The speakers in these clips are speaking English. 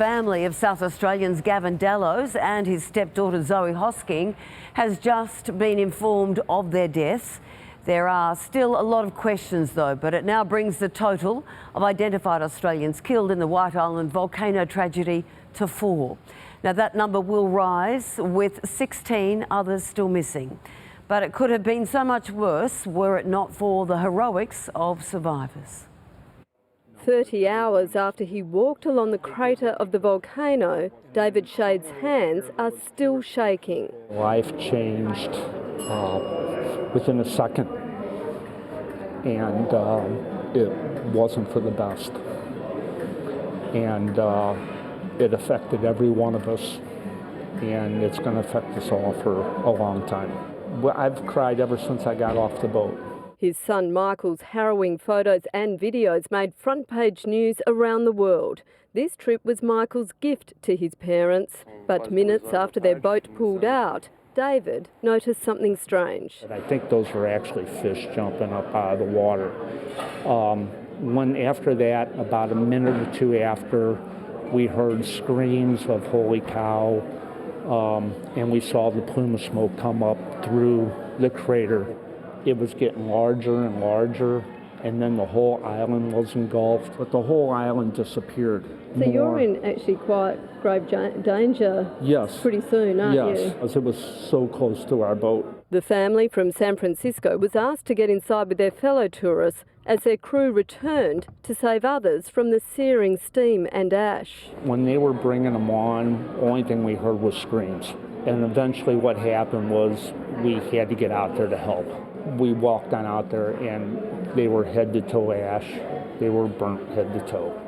Family of South Australians Gavin Dallows and his stepdaughter Zoe Hosking has just been informed of their deaths. There are still a lot of questions though, but it now brings the total of identified Australians killed in the White Island volcano tragedy to 4. Now that number will rise, with 16 others still missing. But it could have been so much worse were it not for the heroics of survivors. 30 hours after he walked along the crater of the volcano, David Shade's hands are still shaking. Life changed within a second, and it wasn't for the best. And it affected every one of us, and it's going to affect us all for a long time. I've cried ever since I got off the boat. His son Michael's harrowing photos and videos made front-page news around the world. This trip was Michael's gift to his parents, but minutes after their boat pulled out, David noticed something strange. I think those were actually fish jumping up out of the water. After that, about a minute or two after, we heard screams of "holy cow," and we saw the plume of smoke come up through the crater. It was getting larger and larger, and then the whole island was engulfed, but the whole island disappeared. So you're in actually quite grave danger. Yes. Pretty soon, aren't you? Yes, because it was so close to our boat. The family from San Francisco was asked to get inside with their fellow tourists as their crew returned to save others from the searing steam and ash. When they were bringing them on, the only thing we heard was screams. And eventually what happened was we had to get out there to help. We walked on out there and they were head to toe ash. They were burnt head to toe,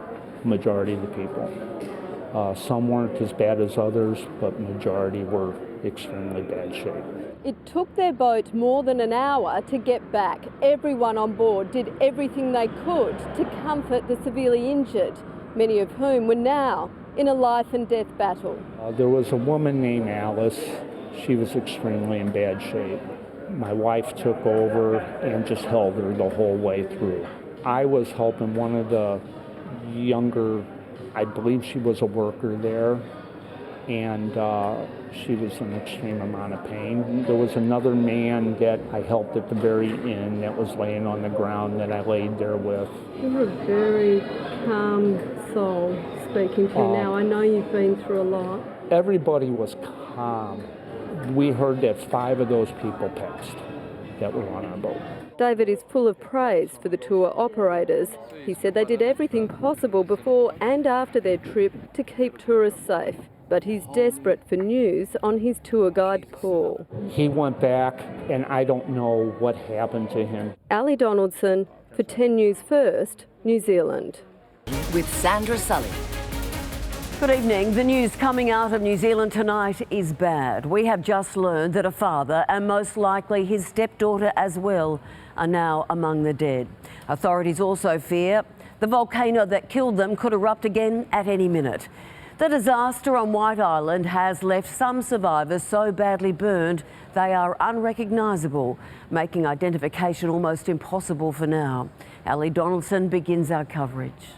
majority of the people. Some weren't as bad as others, but majority were extremely bad shape. It took their boat more than an hour to get back. Everyone on board did everything they could to comfort the severely injured, many of whom were now in a life and death battle. There was a woman named Alice. She was extremely in bad shape. My wife took over and just held her the whole way through. I was helping one of the younger, I believe she was a worker there, and she was in extreme amount of pain. There was another man that I helped at the very end that was laying on the ground that I laid there with. You're a very calm soul speaking to you now. I know you've been through a lot. Everybody was calm. We heard that 5 of those people passed that were on our boat. David is full of praise for the tour operators. He said they did everything possible before and after their trip to keep tourists safe. But he's desperate for news on his tour guide, Paul. He went back, and I don't know what happened to him. Ali Donaldson for 10 News First, New Zealand. With Sandra Sully. Good evening. The news coming out of New Zealand tonight is bad. We have just learned that a father, and most likely his stepdaughter as well, are now among the dead. Authorities also fear the volcano that killed them could erupt again at any minute. The disaster on White Island has left some survivors so badly burned they are unrecognisable, making identification almost impossible for now. Ali Donaldson begins our coverage.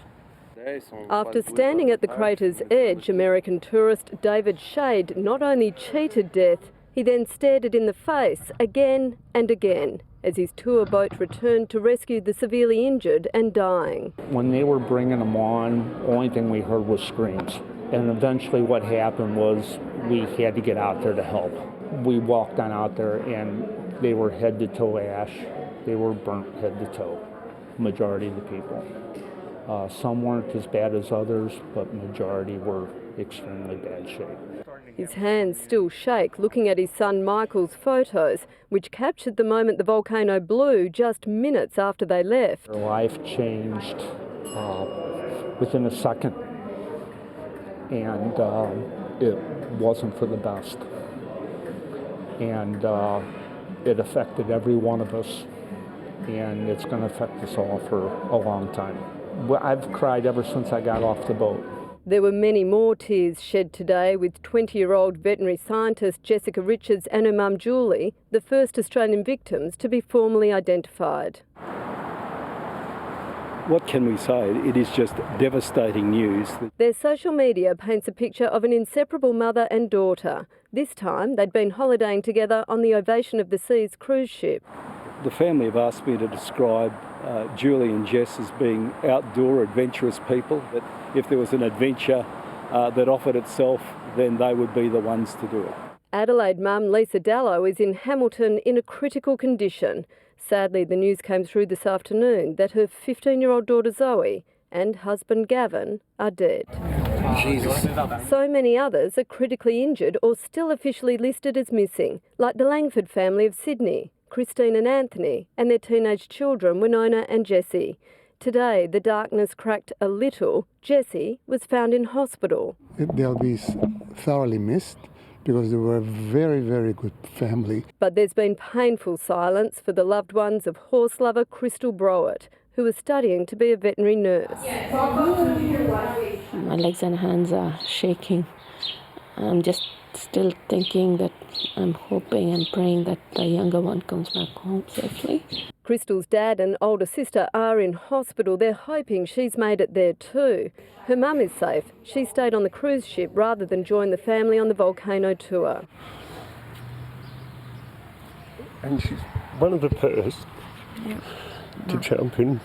After standing at the crater's edge, American tourist David Shade not only cheated death, he then stared it in the face again and again as his tour boat returned to rescue the severely injured and dying. When they were bringing them on, the only thing we heard was screams. And eventually what happened was we had to get out there to help. We walked on out there and they were head to toe ash. They were burnt head to toe, majority of the people. Some weren't as bad as others, but majority were extremely bad shape. His hands still shake looking at his son Michael's photos, which captured the moment the volcano blew just minutes after they left. Their life changed within a second, and it wasn't for the best. And it affected every one of us, and it's going to affect us all for a long time. I've cried ever since I got off the boat. There were many more tears shed today, with 20-year-old veterinary scientist Jessica Richards and her mum Julie, the first Australian victims to be formally identified. What can we say? It is just devastating news. Their social media paints a picture of an inseparable mother and daughter. This time, they'd been holidaying together on the Ovation of the Seas cruise ship. The family have asked me to describe Julie and Jess as being outdoor, adventurous people. That if there was an adventure that offered itself, then they would be the ones to do it. Adelaide mum Lisa Dallow is in Hamilton in a critical condition. Sadly, the news came through this afternoon that her 15-year-old daughter Zoe and husband Gavin are dead. Jesus. So many others are critically injured or still officially listed as missing, like the Langford family of Sydney, Christine and Anthony, and their teenage children Winona and Jessie. Today, the darkness cracked a little. Jessie was found in hospital. They'll be thoroughly missed because they were a very, very good family. But there's been painful silence for the loved ones of horse lover Crystal Browett, who was studying to be a veterinary nurse. My legs and hands are shaking. I'm just still thinking that I'm hoping and praying that the younger one comes back home safely. Crystal's dad and older sister are in hospital. They're hoping she's made it there too. Her mum is safe. She stayed on the cruise ship rather than join the family on the volcano tour. And she's one of the first to jump in.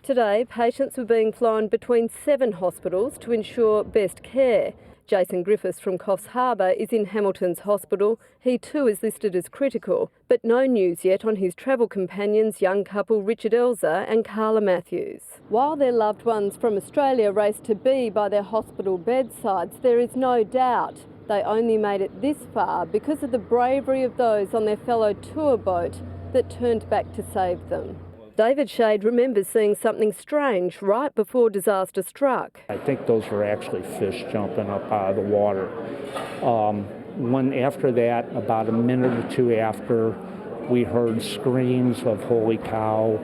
Today, patients were being flown between 7 hospitals to ensure best care. Jason Griffiths from Coffs Harbour is in Hamilton's hospital. He too is listed as critical, but no news yet on his travel companions, young couple Richard Elza and Carla Matthews. While their loved ones from Australia raced to be by their hospital bedsides, there is no doubt they only made it this far because of the bravery of those on their fellow tour boat that turned back to save them. David Shade remembers seeing something strange right before disaster struck. I think those were actually fish jumping up out of the water. After that, about a minute or two after, we heard screams of "holy cow,"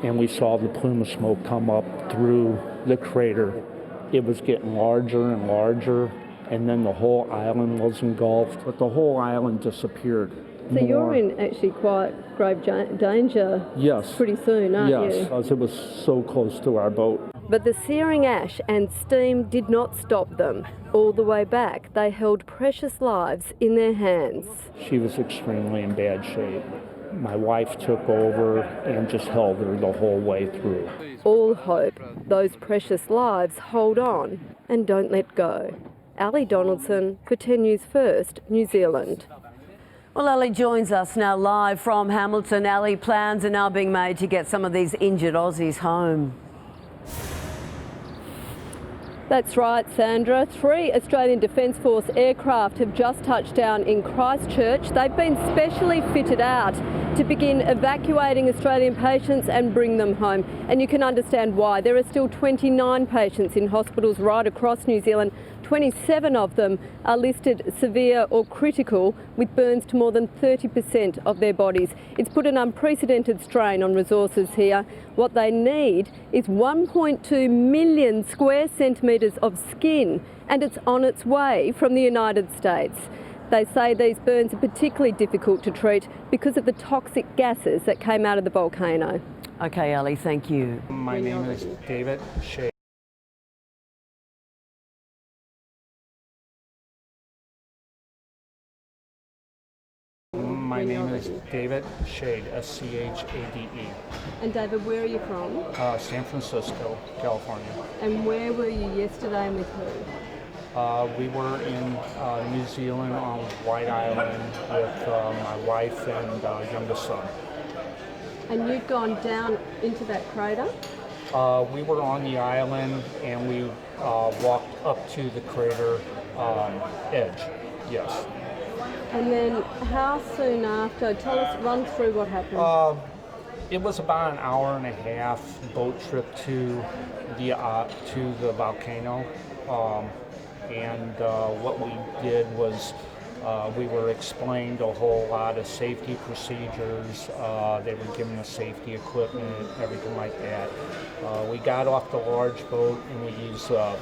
and we saw the plume of smoke come up through the crater. It was getting larger and larger, and then the whole island was engulfed, but the whole island disappeared. So you're in actually quite grave danger pretty soon, aren't you? Yes, because it was so close to our boat. But the searing ash and steam did not stop them. All the way back, they held precious lives in their hands. She was extremely in bad shape. My wife took over and just held her the whole way through. All hope those precious lives hold on and don't let go. Ali Donaldson for 10 News First, New Zealand. Well, Ali joins us now live from Hamilton. Ali, plans are now being made to get some of these injured Aussies home. That's right, Sandra. 3 Australian Defence Force aircraft have just touched down in Christchurch. They've been specially fitted out to begin evacuating Australian patients and bring them home. And you can understand why. There are still 29 patients in hospitals right across New Zealand. 27 of them are listed severe or critical, with burns to more than 30% of their bodies. It's put an unprecedented strain on resources here. What they need is 1.2 million square centimetres of skin, and it's on its way from the United States. They say these burns are particularly difficult to treat because of the toxic gases that came out of the volcano. OK, Ali, thank you. My name is David Shade. My name is David Shade, S-C-H-A-D-E. And David, where are you from? San Francisco, California. And where were you yesterday and with who? We were in New Zealand on White Island with my wife and youngest son. And you'd gone down into that crater? We were on the island and we walked up to the crater edge, yes. And then how soon after, run through what happened. It was about an hour and a half boat trip to the volcano. And what we did was we were explained a whole lot of safety procedures. They were giving us safety equipment, everything like that. We got off the large boat and we used a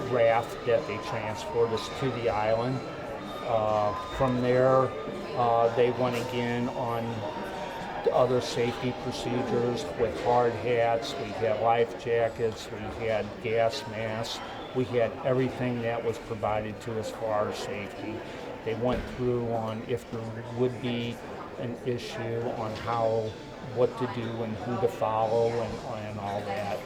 raft that they transported us to the island. From there, they went again on other safety procedures with hard hats. We had life jackets. We had gas masks. We had everything that was provided to us for our safety. They went through on if there would be an issue on what to do and who to follow and all that.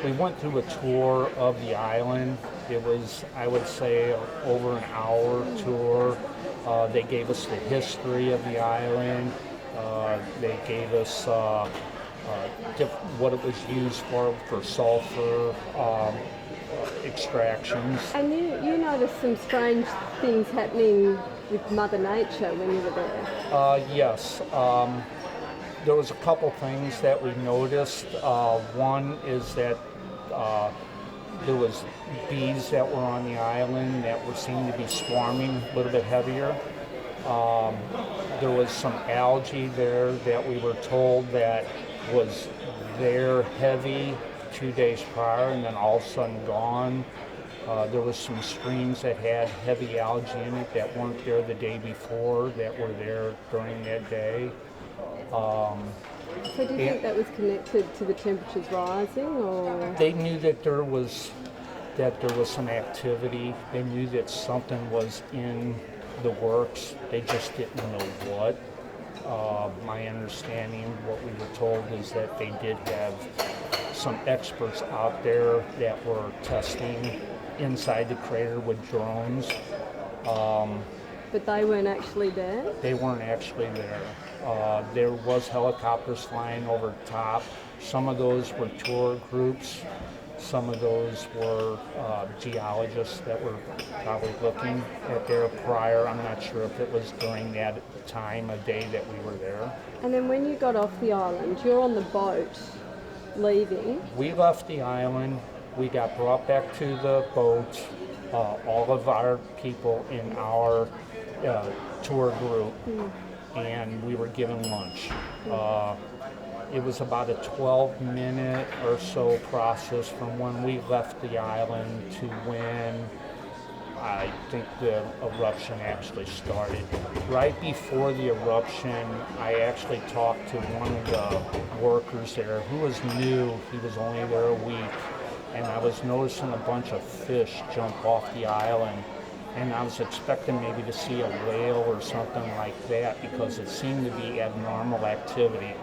We went through a tour of the island. It was, I would say, over an hour tour. They gave us the history of the island. They gave us what it was used for sulfur extractions. And you noticed some strange things happening with Mother Nature when you were there? Yes. There was a couple things that we noticed. One is that there was bees that were on the island that seemed to be swarming a little bit heavier. There was some algae there that we were told that was there heavy 2 days prior and then all of a sudden gone. There was some streams that had heavy algae in it that weren't there the day before that were there during that day. So do you think that was connected to the temperatures rising, or? They knew that there was some activity. They knew that something was in the works. They just didn't know what. My understanding, what we were told, is that they did have some experts out there that were testing inside the crater with drones. But they weren't actually there? They weren't actually there. There was helicopters flying over top. Some of those were tour groups. Some of those were geologists that were probably looking at there prior. I'm not sure if it was during that time of day that we were there. And then when you got off the island, you're on the boat leaving. We left the island. We got brought back to the boat. All of our people in our tour group, and we were given lunch. It was about a 12-minute or so process from when we left the island to when I think the eruption actually started. Right before the eruption, I actually talked to one of the workers there who was new. He was only there a week, and I was noticing a bunch of fish jump off the island. And I was expecting maybe to see a whale or something like that because it seemed to be abnormal activity.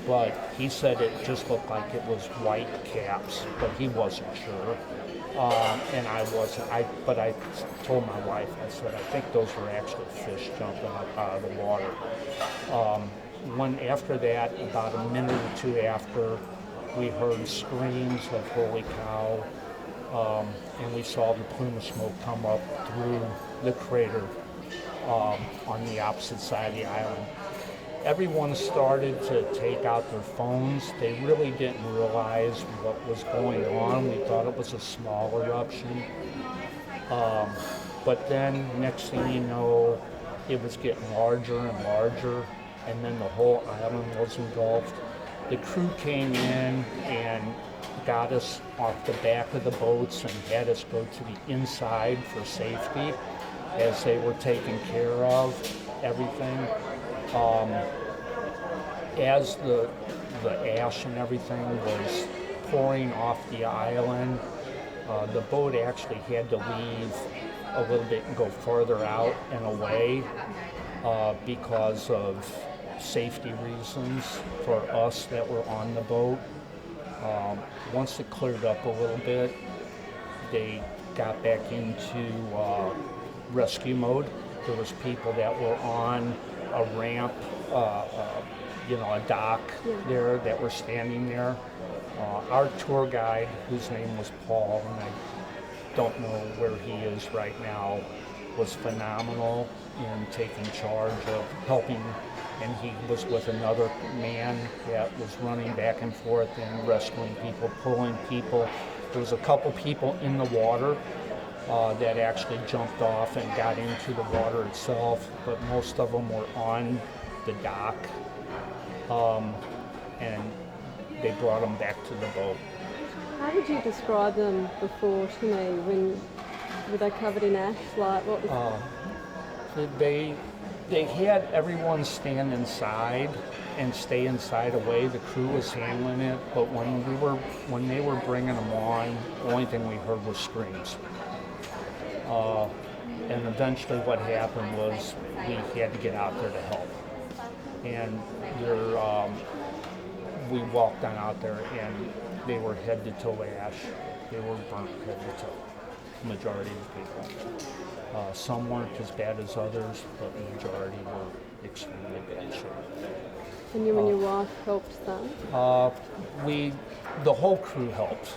But he said it just looked like it was white caps, but he wasn't sure. And I wasn't. But I told my wife, I said, I think those were actually fish jumping up out of the water. After that, about a minute or two after, we heard screams of holy cow. And we saw the plume of smoke come up through the crater on the opposite side of the island. Everyone started to take out their phones. They really didn't realize what was going on. We thought it was a small eruption. But then, next thing you know, it was getting larger and larger, and then the whole island was engulfed. The crew came in and got us off the back of the boats and had us go to the inside for safety as they were taking care of everything. As the ash and everything was pouring off the island, the boat actually had to leave a little bit and go further out and away because of safety reasons for us that were on the boat. Once it cleared up a little bit, they got back into rescue mode. There was people that were on a ramp, a dock there that were standing there. Our tour guide, whose name was Paul, and I don't know where he is right now, was phenomenal in taking charge of helping, and he was with another man that was running back and forth and rescuing people, pulling people. There was a couple people in the water that actually jumped off and got into the water itself, but most of them were on the dock, and they brought them back to the boat. How would you describe them before to me? Were they covered in ash? Like what was They had everyone stand inside, and stay inside away. The crew was handling it, but when they were bringing them on, the only thing we heard was screams. And eventually what happened was we had to get out there to help. And we walked on out there and they were head to toe ash. They were burnt head to toe, the majority of people. Some weren't as bad as others, but the majority were extremely bad shape. And you and your wife helped some? The whole crew helped.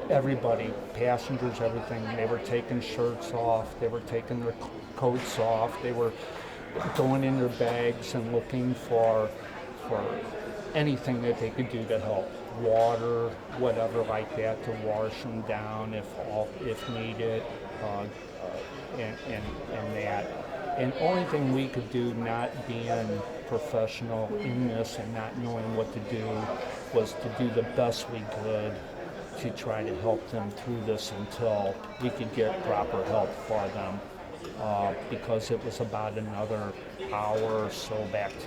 Everybody, passengers, everything. They were taking shirts off. They were taking their coats off. They were going in their bags and looking for anything that they could do to help. Water, whatever like that, to wash them down if needed, and that. And only thing we could do, not being professional in this and not knowing what to do, was to do the best we could to try to help them through this until we could get proper help for them, because it was about another hour or so back to